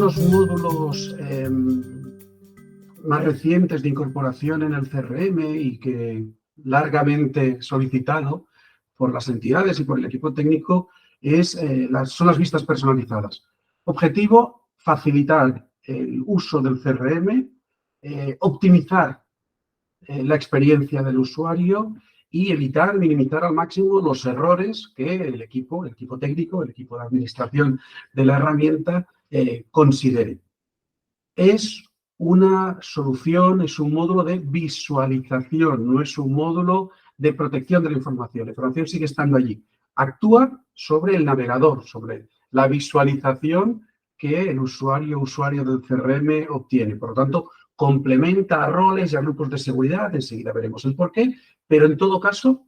los módulos más recientes de incorporación en el CRM y que largamente solicitado por las entidades y por el equipo técnico son las vistas personalizadas. Objetivo, facilitar el uso del CRM, optimizar la experiencia del usuario y evitar, minimizar al máximo los errores que el equipo técnico, el equipo de administración de la herramienta considere. Es una solución, es un módulo de visualización, no es un módulo de protección de la información. La información sigue estando allí. Actúa sobre el navegador, sobre la visualización que el usuario del CRM obtiene. Por lo tanto, complementa a roles y a grupos de seguridad, enseguida veremos el porqué, pero en todo caso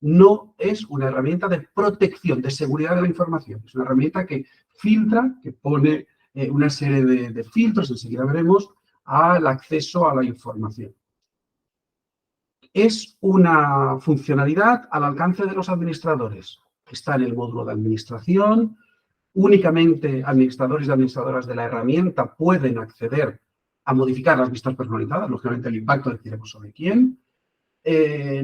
no es una herramienta de protección, de seguridad de la información. Es una herramienta que filtra, que pone una serie de filtros, enseguida veremos, al acceso a la información. Es una funcionalidad al alcance de los administradores. Está en el módulo de administración. Únicamente administradores y administradoras de la herramienta pueden acceder a modificar las vistas personalizadas. Lógicamente, el impacto deciremos sobre quién.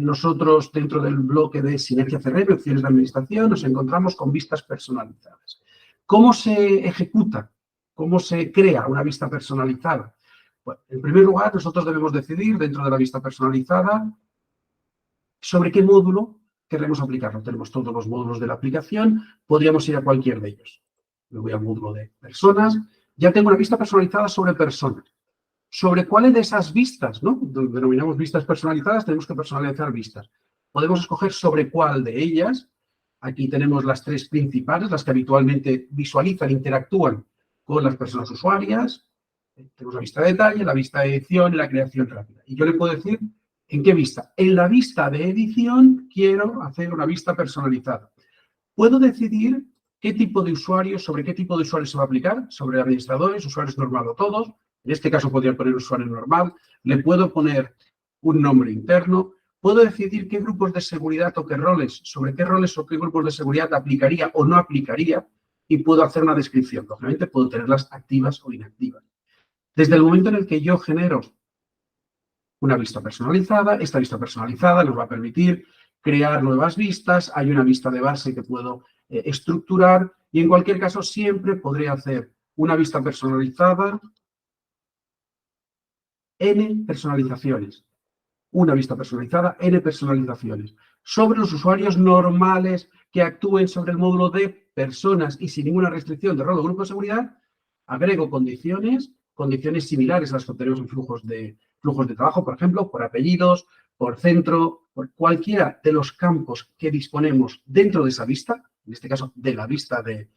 Nosotros, dentro del bloque de Sinergia CRM, opciones de administración, nos encontramos con vistas personalizadas. ¿Cómo se ejecuta? ¿Cómo se crea una vista personalizada? Bueno, en primer lugar, nosotros debemos decidir dentro de la vista personalizada sobre qué módulo queremos aplicarlo. Tenemos todos los módulos de la aplicación, podríamos ir a cualquier de ellos. Me voy al módulo de personas. Ya tengo una vista personalizada sobre personas. ¿Sobre cuáles de esas vistas, ¿no? Denominamos vistas personalizadas, tenemos que personalizar vistas. Podemos escoger sobre cuál de ellas. Aquí tenemos las tres principales, las que habitualmente visualizan, interactúan con las personas usuarias. Tenemos la vista de detalle, la vista de edición y la creación rápida. Y yo le puedo decir en qué vista. En la vista de edición quiero hacer una vista personalizada. Puedo decidir qué tipo de usuarios, sobre qué tipo de usuarios se va a aplicar, sobre administradores, usuarios normal o todos. En este caso podría poner usuario normal. Le puedo poner un nombre interno. Puedo decidir qué grupos de seguridad o qué roles, sobre qué roles o qué grupos de seguridad aplicaría o no aplicaría y puedo hacer una descripción. Lógicamente puedo tenerlas activas o inactivas. Desde el momento en el que yo genero una vista personalizada, esta vista personalizada nos va a permitir crear nuevas vistas. Hay una vista de base que puedo estructurar y en cualquier caso siempre podré hacer una vista personalizada, N personalizaciones. Una vista personalizada, N personalizaciones. Sobre los usuarios normales que actúen sobre el módulo de personas y sin ninguna restricción de rol o grupo de seguridad, agrego condiciones similares a las que obtenemos en flujos de trabajo, por ejemplo, por apellidos, por centro, por cualquiera de los campos que disponemos dentro de esa vista, en este caso de la vista de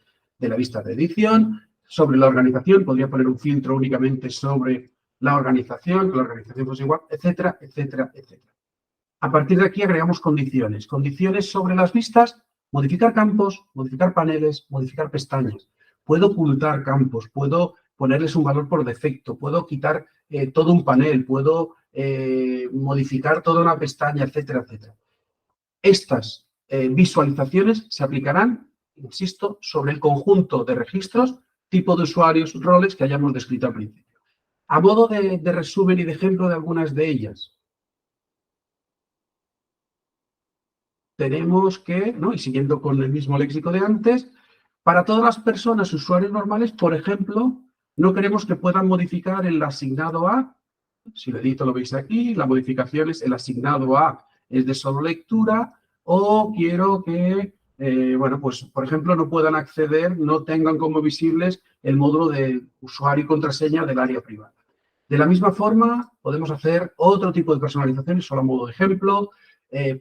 edición. Sobre la organización, podría poner un filtro únicamente sobre la organización, que la organización fuese igual, etcétera, etcétera, etcétera. A partir de aquí agregamos condiciones. Condiciones sobre las vistas, modificar campos, modificar paneles, modificar pestañas. Puedo ocultar campos, puedo ponerles un valor por defecto, puedo quitar todo un panel, puedo modificar toda una pestaña, etcétera, etcétera. Estas visualizaciones se aplicarán, insisto, sobre el conjunto de registros, tipo de usuarios, roles que hayamos descrito al principio. A modo de resumen y de ejemplo de algunas de ellas, tenemos que, ¿no? Y siguiendo con el mismo léxico de antes, para todas las personas, usuarios normales, por ejemplo, no queremos que puedan modificar el asignado a, si lo edito lo veis aquí, la modificación es el asignado a es de solo lectura, o quiero que, bueno, pues, por ejemplo, no puedan acceder, no tengan como visibles el módulo de usuario y contraseña del área privada. De la misma forma, podemos hacer otro tipo de personalizaciones, solo a modo de ejemplo.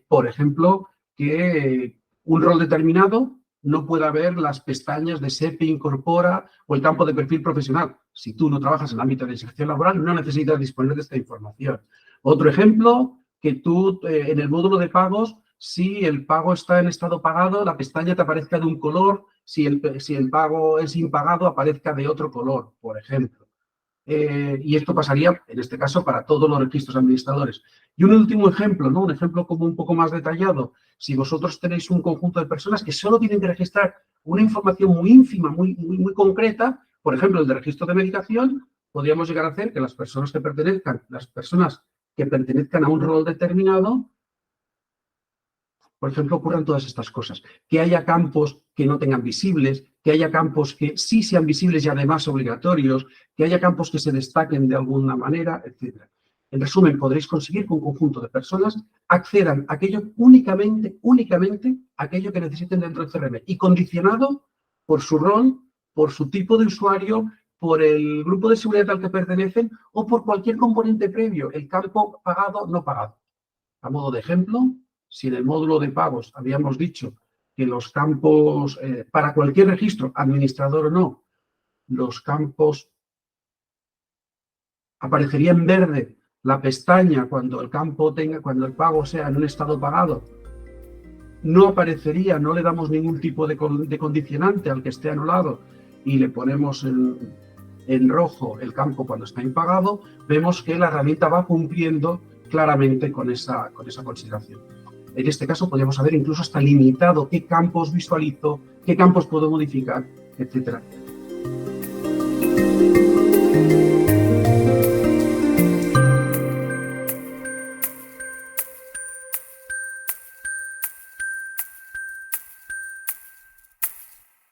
Por ejemplo, que un rol determinado no pueda ver las pestañas de SEPI Incorpora o el campo de perfil profesional. Si tú no trabajas en el ámbito de inserción laboral, no necesitas disponer de esta información. Otro ejemplo, que tú en el módulo de pagos, si el pago está en estado pagado, la pestaña te aparezca de un color, si el pago es impagado, aparezca de otro color, por ejemplo. Y esto pasaría, en este caso, para todos los registros administradores. Y un último ejemplo, ¿no? Un ejemplo como un poco más detallado. Si vosotros tenéis un conjunto de personas que solo tienen que registrar una información muy ínfima, muy concreta, Por ejemplo, el de registro de medicación, podríamos llegar a hacer que las personas que pertenezcan a un rol determinado, por ejemplo, ocurran todas estas cosas. Que haya campos que no tengan visibles, que haya campos que sí sean visibles y además obligatorios, que haya campos que se destaquen de alguna manera, etc. En resumen, podréis conseguir que un conjunto de personas accedan a aquello únicamente aquello que necesiten dentro del CRM y condicionado por su rol, por su tipo de usuario, por el grupo de seguridad al que pertenecen o por cualquier componente previo, el campo pagado, no pagado. A modo de ejemplo, si en el módulo de pagos habíamos dicho que los campos, para cualquier registro, administrador o no, los campos aparecería en verde la pestaña cuando el pago sea en un estado pagado, no aparecería, no le damos ningún tipo de condicionante al que esté anulado y le ponemos en rojo el campo cuando está impagado, vemos que la herramienta va cumpliendo claramente con esa consideración. En este caso podríamos haber incluso hasta limitado qué campos visualizo, qué campos puedo modificar, etcétera.